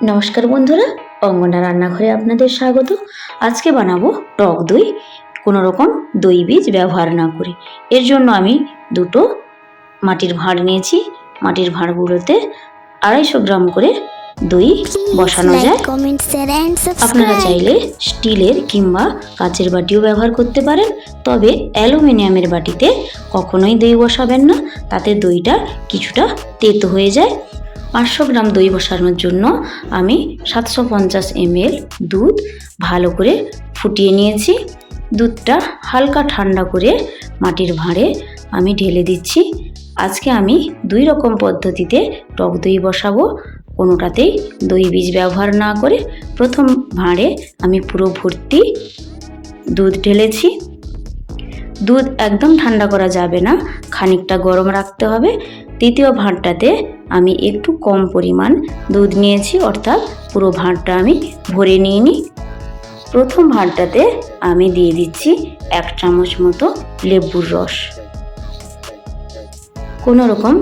নমস্কার বন্ধুরা, অঙ্গনা রান্নাঘরে আপনাদের স্বাগত। আজকে বানাবো টক দই, কোনো রকম দই বীজ ব্যবহার না করে। এর জন্য আমি দুটো মাটির ভাঁড় নিয়েছি। মাটির ভাঁড়গুলোতে 250 গ্রাম করে দই বসানো যায়। আপনারা চাইলে স্টিলের কিংবা কাচের বাটিও ব্যবহার করতে পারেন, তবে অ্যালুমিনিয়ামের বাটিতে কখনোই দই বসাবেন না, তাতে দইটা কিছুটা তেতো হয়ে যায়। 500 গ্রাম দই বসানোর জন্য আমি 750 ml দুধ ভালো করে ফুটিয়ে নিয়েছি। দুধটা হালকা ঠান্ডা করে মাটির ভাঁড়ে আমি ঢেলে দিচ্ছি। আজকে আমি 2 রকম পদ্ধতিতে টক দই বসাবো, কোনোটাতেই দই বীজ ব্যবহার না করে। প্রথম ভাঁড়ে আমি পুরো ভর্তি দুধ ঢেলেছি। দুধ একদম ঠান্ডা করা যাবে না, খানিকটা গরম রাখতে হবে। দ্বিতীয় ভাঁড়টাতে আমি একটু কম পরিমাণ দুধ নিয়েছি, অর্থাৎ পুরো ভাঁড়টা আমি ভরে নিইনি। প্রথম ভাঁড়টাতে আমি দিয়ে দিচ্ছি 1 চামচ মতো লেবুর রস। কোনো রকম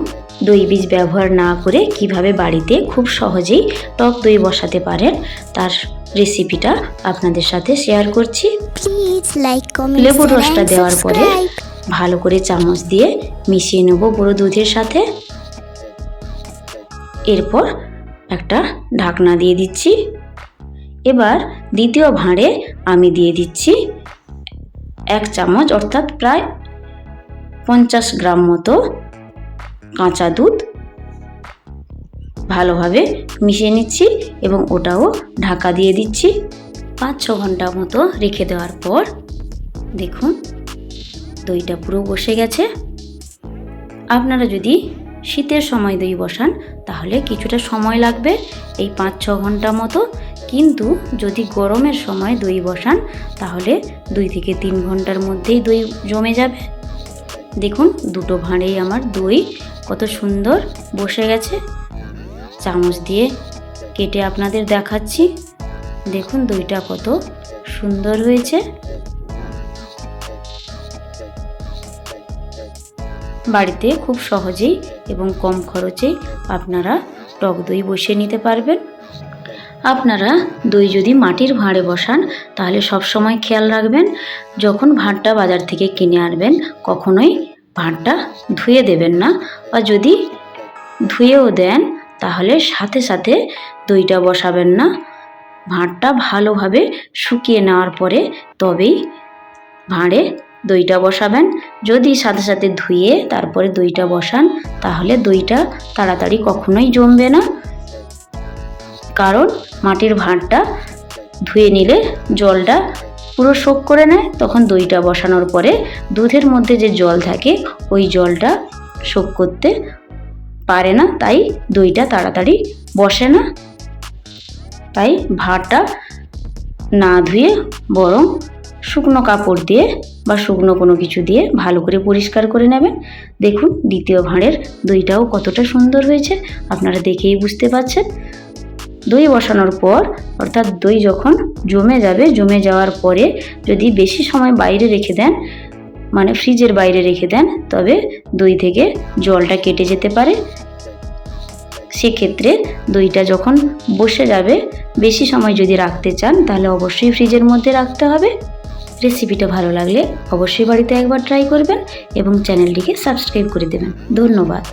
দই বীজ ব্যবহার না করে কিভাবে বাড়িতে খুব সহজেই টক দই বসাতে পারেন তার রেসিপিটা আপনাদের সাথে শেয়ার করছি। লেবুর রসটা দেওয়ার পরে ভালো করে চামচ দিয়ে মিশিয়ে নেব পুরো দুধের সাথে। এরপর একটা ঢাকনা দিয়ে দিচ্ছি। এবার দ্বিতীয় ভাঁড়ে আমি দিয়ে দিচ্ছি 1 চামচ, অর্থাৎ প্রায় 50 গ্রাম মতো কাঁচা দুধ। ভালোভাবে মিশিয়ে নিচ্ছি এবং ওটাও ঢাকা দিয়ে দিচ্ছি। 5-6 ঘন্টা মতো রেখে দেওয়ার পর দেখুন দইটা পুরো বসে গেছে। আপনারা যদি শীতের সময় দই বসান তাহলে কিছুটা সময় লাগবে, এই 5-6 ঘন্টা মতো। কিন্তু যদি গরমের সময় দই বসান তাহলে 2 থেকে 3 ঘন্টার মধ্যেই দই জমে যাবে। দেখুন দুটো ভাঁড়েই আমার দই কত সুন্দর বসে গেছে। চামচ দিয়ে কেটে আপনাদের দেখাচ্ছি। দেখুন দইটা কত সুন্দর হয়েছে। বাড়িতে খুব সহজেই এবং কম খরচেই আপনারা টক দই বসিয়ে নিতে পারবেন। আপনারা দই যদি মাটির ভাঁড়ে বসান তাহলে সব সময় খেয়াল রাখবেন, যখন ভাঁড়টা বাজার থেকে কিনে আনবেন কখনোই ভাঁড়টা ধুয়ে দেবেন না, বা যদি ধুয়েও দেন তাহলে সাথে সাথে দইটা বসাবেন না। ভাঁড়টা ভালোভাবে শুকিয়ে নেওয়ার পরে তবেই ভাঁড়ে দইটা বসাবেন। যদি সাথে সাথে ধুয়ে তারপরে দইটা বসান তাহলে দইটা তাড়াতাড়ি কখনোই জমবে না, কারণ মাটির ভাঁড়টা ধুয়ে নিলে জলটা পুরো শোক করে নেয়। তখন দইটা বসানোর পরে দুধের মধ্যে যে জল থাকে ওই জলটা শোক করতে পারে না, তাই দইটা তাড়াতাড়ি বসে না। তাই ভাঁড়টা না ধুয়ে বরং শুকনো কাপড় দিয়ে বা শুকনো কোনো কিছু দিয়ে ভালো করে পরিষ্কার করে নেবেন। দেখুন দ্বিতীয় ভাঁড়ের দইটাও কতটা সুন্দর হয়েছে, আপনারা দেখেই বুঝতে পারছেন। দই বসানোর পর, অর্থাৎ দই যখন জমে যাবে, জমে যাওয়ার পরে যদি বেশি সময় বাইরে রেখে দেন, মানে ফ্রিজের বাইরে রেখে দেন, তবে দই থেকে জলটা কেটে যেতে পারে। সেক্ষেত্রে দইটা যখন বসে যাবে, বেশি সময় যদি রাখতে চান তাহলে অবশ্যই ফ্রিজের মধ্যে রাখতে হবে। রেসিপিটা ভালো লাগলে অবশ্যই বাড়িতে একবার ট্রাই করবেন এবং চ্যানেলটিকে সাবস্ক্রাইব করে দেবেন। ধন্যবাদ।